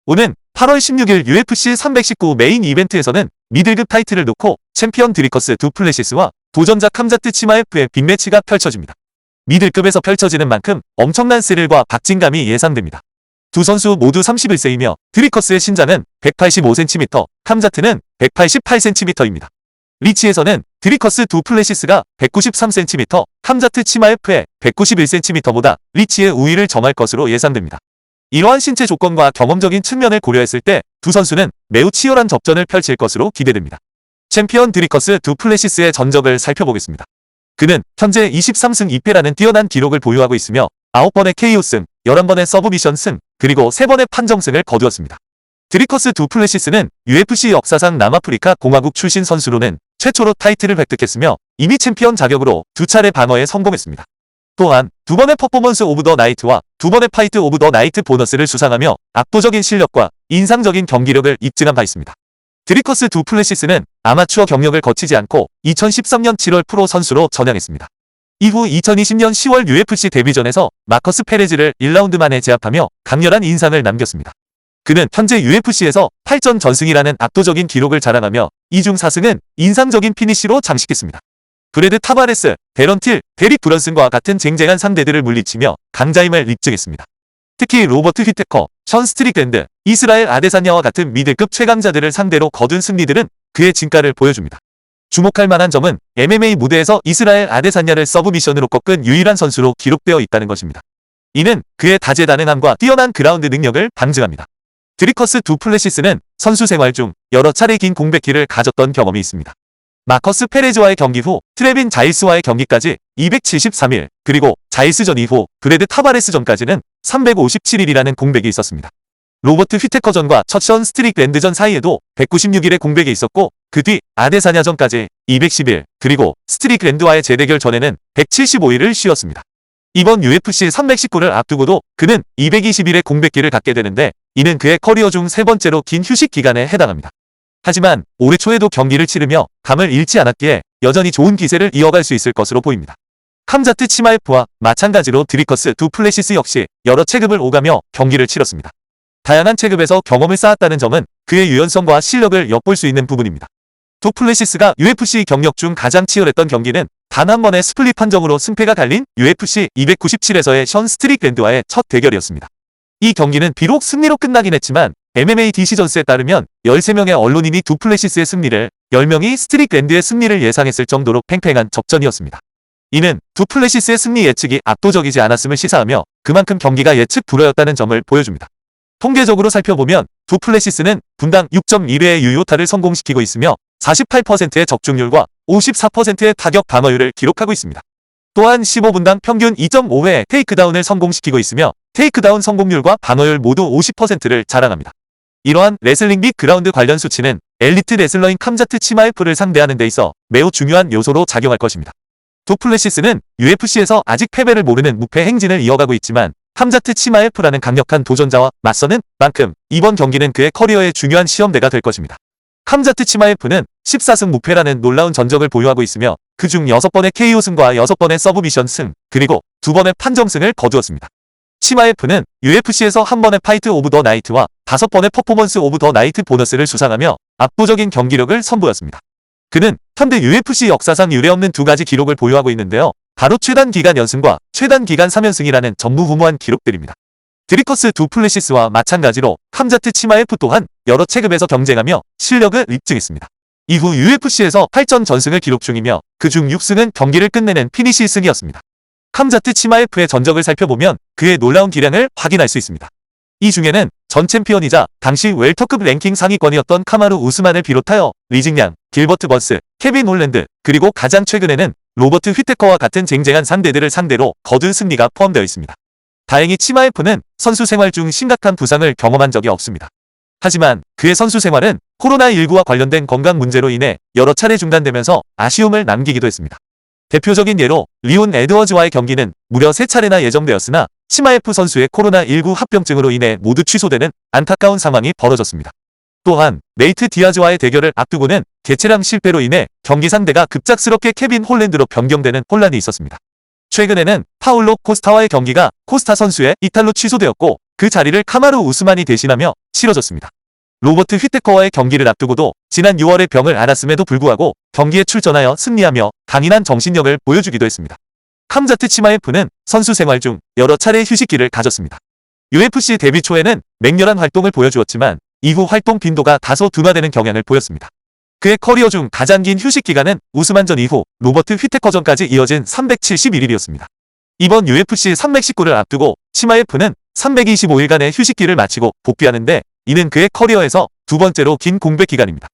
오는 8월 16일 UFC 319 메인 이벤트에서는 미들급 타이틀을 놓고 챔피언 드리커스 두플레시스와 도전자 캄자트 치마에프의 빅매치가 펼쳐집니다. 미들급에서 펼쳐지는 만큼 엄청난 스릴과 박진감이 예상됩니다. 두 선수 모두 31세이며 드리커스의 신장은 185cm, 캄자트는 188cm입니다. 리치에서는 드리커스 두플레시스가 193cm, 캄자트 치마에프의 191cm보다 리치의 우위를 점할 것으로 예상됩니다. 이러한 신체 조건과 경험적인 측면을 고려했을 때 두 선수는 매우 치열한 접전을 펼칠 것으로 기대됩니다. 챔피언 드리커스 두플레시스의 전적을 살펴보겠습니다. 그는 현재 23승 2패라는 뛰어난 기록을 보유하고 있으며 9번의 KO승, 11번의 서브미션 승, 그리고 3번의 판정승을 거두었습니다. 드리커스 두플레시스는 UFC 역사상 남아프리카 공화국 출신 선수로는 최초로 타이틀을 획득했으며 이미 챔피언 자격으로 2차례 방어에 성공했습니다. 또한 2번의 퍼포먼스 오브 더 나이트와 2번의 파이트 오브 더 나이트 보너스를 수상하며 압도적인 실력과 인상적인 경기력을 입증한 바 있습니다. 드리커스 두플레시스는 아마추어 경력을 거치지 않고 2013년 7월 프로 선수로 전향했습니다. 이후 2020년 10월 UFC 데뷔전에서 마커스 페레즈를 1라운드 만에 제압하며 강렬한 인상을 남겼습니다. 그는 현재 UFC에서 8전 전승이라는 압도적인 기록을 자랑하며 이 중 4승은 인상적인 피니시로 장식했습니다. 브래드 타바레스, 데런 틸, 데릭 브런슨과 같은 쟁쟁한 상대들을 물리치며 강자임을 입증했습니다. 특히 로버트 휘테커, 션 스트릭랜드, 이스라엘 아데사냐와 같은 미들급 최강자들을 상대로 거둔 승리들은 그의 진가를 보여줍니다. 주목할 만한 점은 MMA 무대에서 이스라엘 아데사냐를 서브미션으로 꺾은 유일한 선수로 기록되어 있다는 것입니다. 이는 그의 다재다능함과 뛰어난 그라운드 능력을 방증합니다. 드리커스 두플레시스는 선수 생활 중 여러 차례 긴 공백기를 가졌던 경험이 있습니다. 마커스 페레즈와의 경기 후 트레빈 자일스와의 경기까지 273일, 그리고 자일스전 이후 브래드 타바레스전까지는 357일이라는 공백이 있었습니다. 로버트 휘테커전과 첫 션 스트릭랜드전 사이에도 196일의 공백이 있었고 그 뒤 아데사냐전까지 210일, 그리고 스트릭랜드와의 재대결 전에는 175일을 쉬었습니다. 이번 UFC 319를 앞두고도 그는 220일의 공백기를 갖게 되는데 이는 그의 커리어 중 세 번째로 긴 휴식 기간에 해당합니다. 하지만 올해 초에도 경기를 치르며 감을 잃지 않았기에 여전히 좋은 기세를 이어갈 수 있을 것으로 보입니다. 캄자트 치마에프와 마찬가지로 드리커스 두플레시스 역시 여러 체급을 오가며 경기를 치렀습니다. 다양한 체급에서 경험을 쌓았다는 점은 그의 유연성과 실력을 엿볼 수 있는 부분입니다. 두플레시스가 UFC 경력 중 가장 치열했던 경기는 단 한 번의 스플릿 판정으로 승패가 갈린 UFC 297에서의 션 스트릭랜드와의 첫 대결이었습니다. 이 경기는 비록 승리로 끝나긴 했지만 MMA 디시전스에 따르면 13명의 언론인이 두플레시스의 승리를, 10명이 스트릭랜드의 승리를 예상했을 정도로 팽팽한 접전이었습니다. 이는 두플레시스의 승리 예측이 압도적이지 않았음을 시사하며 그만큼 경기가 예측 불허였다는 점을 보여줍니다. 통계적으로 살펴보면 두플레시스는 분당 6.1회의 유효타를 성공시키고 있으며 48%의 적중률과 54%의 타격 방어율을 기록하고 있습니다. 또한 15분당 평균 2.5회의 테이크다운을 성공시키고 있으며 테이크다운 성공률과 방어율 모두 50%를 자랑합니다. 이러한 레슬링 및 그라운드 관련 수치는 엘리트 레슬러인 캄자트 치마에프를 상대하는 데 있어 매우 중요한 요소로 작용할 것입니다. 두플레시스는 UFC에서 아직 패배를 모르는 무패 행진을 이어가고 있지만 캄자트 치마에프라는 강력한 도전자와 맞서는 만큼 이번 경기는 그의 커리어의 중요한 시험대가 될 것입니다. 캄자트 치마에프는 14승 무패라는 놀라운 전적을 보유하고 있으며 그중 6번의 KO승과 6번의 서브미션 승, 그리고 2번의 판정승을 거두었습니다. 치마에프는 UFC에서 한 번의 파이트 오브 더 나이트와 5번의 퍼포먼스 오브 더 나이트 보너스를 수상하며 압도적인 경기력을 선보였습니다. 그는 현대 UFC 역사상 유례없는 두 가지 기록을 보유하고 있는데요. 바로 최단 기간 연승과 최단 기간 3연승이라는 전무후무한 기록들입니다. 드리커스 두플레시스와 마찬가지로 캄자트 치마에프 또한 여러 체급에서 경쟁하며 실력을 입증했습니다. 이후 UFC에서 8전 전승을 기록 중이며 그중 6승은 경기를 끝내는 피니시 승이었습니다. 캄자트 치마에프의 전적을 살펴보면 그의 놀라운 기량을 확인할 수 있습니다. 이 중에는 전 챔피언이자 당시 웰터급 랭킹 상위권이었던 카마루 우스만을 비롯하여 리징양, 길버트 번스, 케빈 홀랜드, 그리고 가장 최근에는 로버트 휘테커와 같은 쟁쟁한 상대들을 상대로 거둔 승리가 포함되어 있습니다. 다행히 치마에프는 선수 생활 중 심각한 부상을 경험한 적이 없습니다. 하지만 그의 선수 생활은 코로나19와 관련된 건강 문제로 인해 여러 차례 중단되면서 아쉬움을 남기기도 했습니다. 대표적인 예로 리온 에드워즈와의 경기는 무려 3차례나 예정되었으나 치마에프 선수의 코로나19 합병증으로 인해 모두 취소되는 안타까운 상황이 벌어졌습니다. 또한 네이트 디아즈와의 대결을 앞두고는 개체량 실패로 인해 경기 상대가 급작스럽게 케빈 홀랜드로 변경되는 혼란이 있었습니다. 최근에는 파울로 코스타와의 경기가 코스타 선수의 이탈로 취소되었고 그 자리를 카마루 우스만이 대신하며 치러졌습니다. 로버트 휘테커와의 경기를 앞두고도 지난 6월에 병을 앓았음에도 불구하고 경기에 출전하여 승리하며 강인한 정신력을 보여주기도 했습니다. 감자트 치마에프는 선수 생활 중 여러 차례 휴식기를 가졌습니다. UFC 데뷔 초에는 맹렬한 활동을 보여주었지만 이후 활동 빈도가 다소 둔화되는 경향을 보였습니다. 그의 커리어 중 가장 긴 휴식 기간은 우스만전 이후 로버트 휘테커전까지 이어진 371일이었습니다. 이번 UFC 319를 앞두고 치마에프는 325일간의 휴식기를 마치고 복귀하는데 이는 그의 커리어에서 두 번째로 긴 공백 기간입니다.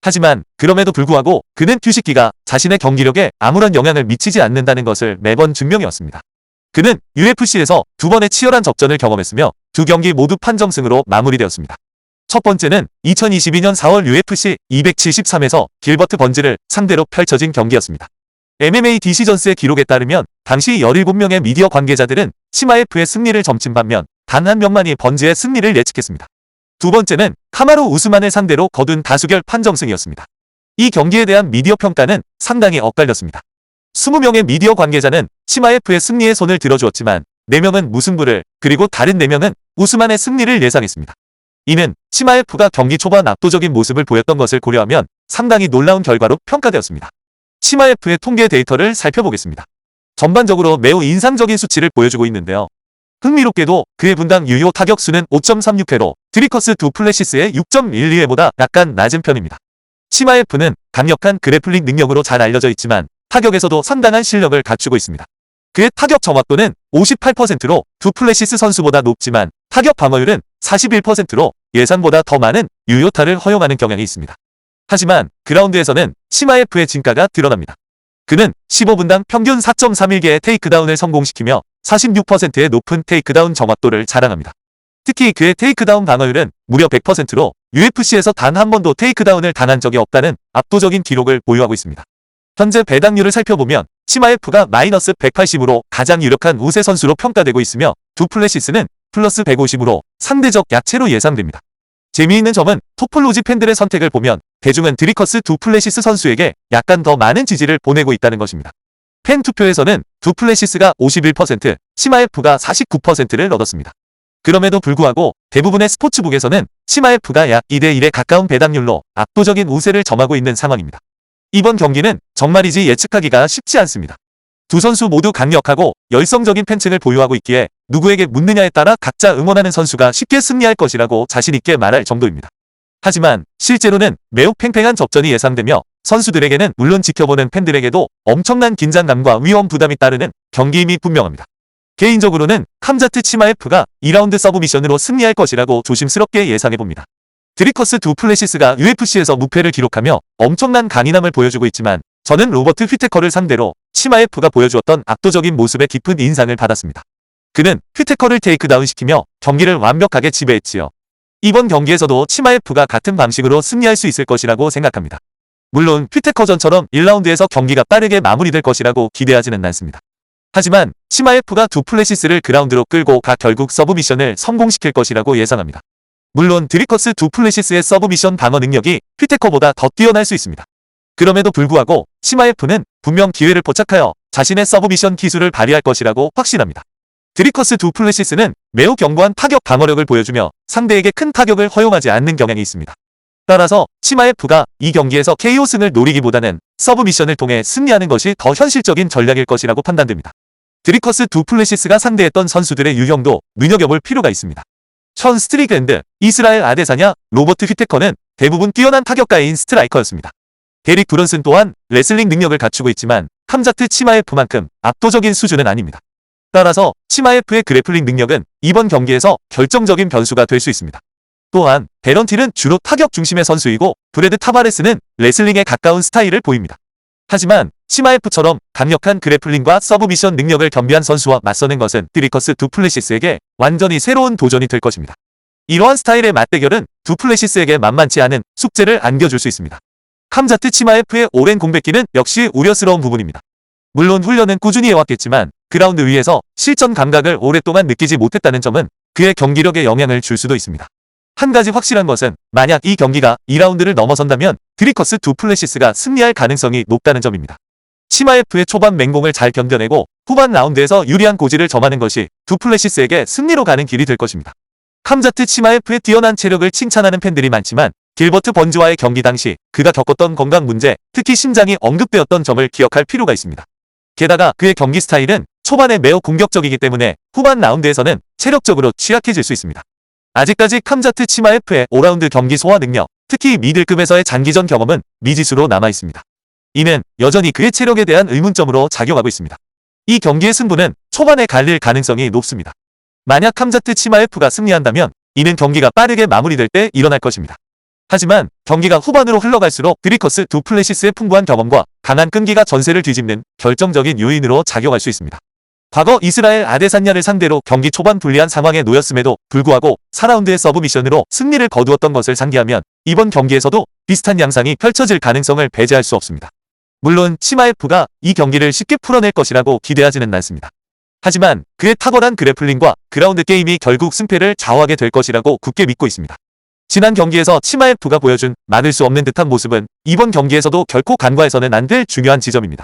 하지만 그럼에도 불구하고 그는 휴식기가 자신의 경기력에 아무런 영향을 미치지 않는다는 것을 매번 증명해왔습니다. 그는 UFC에서 두 번의 치열한 접전을 경험했으며 두 경기 모두 판정승으로 마무리되었습니다. 첫 번째는 2022년 4월 UFC 273에서 길버트 번즈를 상대로 펼쳐진 경기였습니다. MMA 디시전스의 기록에 따르면 당시 17명의 미디어 관계자들은 치마에프의 승리를 점친 반면 단 한 명만이 번즈의 승리를 예측했습니다. 두 번째는 카마루 우스만을 상대로 거둔 다수결 판정승이었습니다. 이 경기에 대한 미디어 평가는 상당히 엇갈렸습니다. 20명의 미디어 관계자는 치마에프의 승리에 손을 들어주었지만 4명은 무승부를, 그리고 다른 4명은 우스만의 승리를 예상했습니다. 이는 치마에프가 경기 초반 압도적인 모습을 보였던 것을 고려하면 상당히 놀라운 결과로 평가되었습니다. 치마에프의 통계 데이터를 살펴보겠습니다. 전반적으로 매우 인상적인 수치를 보여주고 있는데요. 흥미롭게도 그의 분당 유효 타격수는 5.36회로 드리커스 두플레시스의 6.12회보다 약간 낮은 편입니다. 치마에프는 강력한 그래플링 능력으로 잘 알려져 있지만 타격에서도 상당한 실력을 갖추고 있습니다. 그의 타격 정확도는 58%로 두플레시스 선수보다 높지만 타격 방어율은 41%로 예상보다 더 많은 유효타를 허용하는 경향이 있습니다. 하지만 그라운드에서는 치마에프의 진가가 드러납니다. 그는 15분당 평균 4.31개의 테이크다운을 성공시키며 46%의 높은 테이크다운 정확도를 자랑합니다. 특히 그의 테이크다운 방어율은 무려 100%로 UFC에서 단 한 번도 테이크다운을 당한 적이 없다는 압도적인 기록을 보유하고 있습니다. 현재 배당률을 살펴보면 치마에프가 마이너스 180으로 가장 유력한 우세 선수로 평가되고 있으며 두플레시스는 플러스 150으로 상대적 약체로 예상됩니다. 재미있는 점은 토폴로지 팬들의 선택을 보면 대중은 드리커스 두플레시스 선수에게 약간 더 많은 지지를 보내고 있다는 것입니다. 팬 투표에서는 두플레시스가 51%, 치마에프가 49%를 얻었습니다. 그럼에도 불구하고 대부분의 스포츠북에서는 치마에프가 약 2대1에 가까운 배당률로 압도적인 우세를 점하고 있는 상황입니다. 이번 경기는 정말이지 예측하기가 쉽지 않습니다. 두 선수 모두 강력하고 열성적인 팬층을 보유하고 있기에 누구에게 묻느냐에 따라 각자 응원하는 선수가 쉽게 승리할 것이라고 자신있게 말할 정도입니다. 하지만 실제로는 매우 팽팽한 접전이 예상되며 선수들에게는 물론 지켜보는 팬들에게도 엄청난 긴장감과 위험 부담이 따르는 경기임이 분명합니다. 개인적으로는 감자트 치마에프가 2라운드 서브미션으로 승리할 것이라고 조심스럽게 예상해봅니다. 드리커스 두플레시스가 UFC에서 무패를 기록하며 엄청난 강인함을 보여주고 있지만 저는 로버트 휘테커를 상대로 치마에프가 보여주었던 압도적인 모습에 깊은 인상을 받았습니다. 그는 휘테커를 테이크다운시키며 경기를 완벽하게 지배했지요. 이번 경기에서도 치마에프가 같은 방식으로 승리할 수 있을 것이라고 생각합니다. 물론 휘테커전처럼 1라운드에서 경기가 빠르게 마무리될 것이라고 기대하지는 않습니다. 하지만 치마에프가 두플레시스를 그라운드로 끌고 가 결국 서브미션을 성공시킬 것이라고 예상합니다. 물론 드리커스 두플레시스의 서브미션 방어 능력이 휘테커보다 더 뛰어날 수 있습니다. 그럼에도 불구하고 치마에프는 분명 기회를 포착하여 자신의 서브미션 기술을 발휘할 것이라고 확신합니다. 드리커스 두플레시스는 매우 견고한 타격 방어력을 보여주며 상대에게 큰 타격을 허용하지 않는 경향이 있습니다. 따라서 치마에프가 이 경기에서 KO 승을 노리기보다는 서브미션을 통해 승리하는 것이 더 현실적인 전략일 것이라고 판단됩니다. 드리커스 두플레시스가 상대했던 선수들의 유형도 눈여겨볼 필요가 있습니다. 션 스트리크랜드, 이스라엘 아데사냐, 로버트 휘테커는 대부분 뛰어난 타격가인 스트라이커였습니다. 데릭 브런슨 또한 레슬링 능력을 갖추고 있지만 감자트 치마에프만큼 압도적인 수준은 아닙니다. 따라서 치마에프의 그래플링 능력은 이번 경기에서 결정적인 변수가 될 수 있습니다. 또한 베런틸은 주로 타격 중심의 선수이고 브래드 타바레스는 레슬링에 가까운 스타일을 보입니다. 하지만 치마에프처럼 강력한 그래플링과 서브미션 능력을 겸비한 선수와 맞서는 것은 드리커스 두플레시스에게 완전히 새로운 도전이 될 것입니다. 이러한 스타일의 맞대결은 두플레시스에게 만만치 않은 숙제를 안겨줄 수 있습니다. 감자트 치마에프의 오랜 공백기는 역시 우려스러운 부분입니다. 물론 훈련은 꾸준히 해왔겠지만 그라운드 위에서 실전 감각을 오랫동안 느끼지 못했다는 점은 그의 경기력에 영향을 줄 수도 있습니다. 한 가지 확실한 것은 만약 이 경기가 2라운드를 넘어선다면 드리커스 두플레시스가 승리할 가능성이 높다는 점입니다. 치마에프의 초반 맹공을 잘 견뎌내고 후반 라운드에서 유리한 고지를 점하는 것이 두플레시스에게 승리로 가는 길이 될 것입니다. 캄자트 치마F의 뛰어난 체력을 칭찬하는 팬들이 많지만 길버트 번즈와의 경기 당시 그가 겪었던 건강 문제, 특히 심장이 언급되었던 점을 기억할 필요가 있습니다. 게다가 그의 경기 스타일은 초반에 매우 공격적이기 때문에 후반 라운드에서는 체력적으로 취약해질 수 있습니다. 아직까지 캄자트 치마F의 5라운드 경기 소화 능력, 특히 미들급에서의 장기전 경험은 미지수로 남아있습니다. 이는 여전히 그의 체력에 대한 의문점으로 작용하고 있습니다. 이 경기의 승부는 초반에 갈릴 가능성이 높습니다. 만약 캄자트 치마F가 승리한다면 이는 경기가 빠르게 마무리될 때 일어날 것입니다. 하지만 경기가 후반으로 흘러갈수록 드리커스 두 플래시스의 풍부한 경험과 강한 끈기가 전세를 뒤집는 결정적인 요인으로 작용할 수 있습니다. 과거 이스라엘 아데산야를 상대로 경기 초반 불리한 상황에 놓였음에도 불구하고 4라운드의 서브미션으로 승리를 거두었던 것을 상기하면 이번 경기에서도 비슷한 양상이 펼쳐질 가능성을 배제할 수 없습니다. 물론 치마F가 이 경기를 쉽게 풀어낼 것이라고 기대하지는 않습니다. 하지만 그의 탁월한 그래플링과 그라운드 게임이 결국 승패를 좌우하게 될 것이라고 굳게 믿고 있습니다. 지난 경기에서 치마F가 보여준 막을 수 없는 듯한 모습은 이번 경기에서도 결코 간과해서는 안 될 중요한 지점입니다.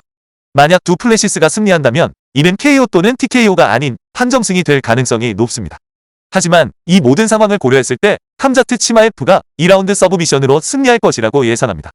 만약 두 플래시스가 승리한다면 이는 KO 또는 TKO가 아닌 판정승이 될 가능성이 높습니다. 하지만 이 모든 상황을 고려했을 때 캄자트 치마F가 2라운드 서브미션으로 승리할 것이라고 예상합니다.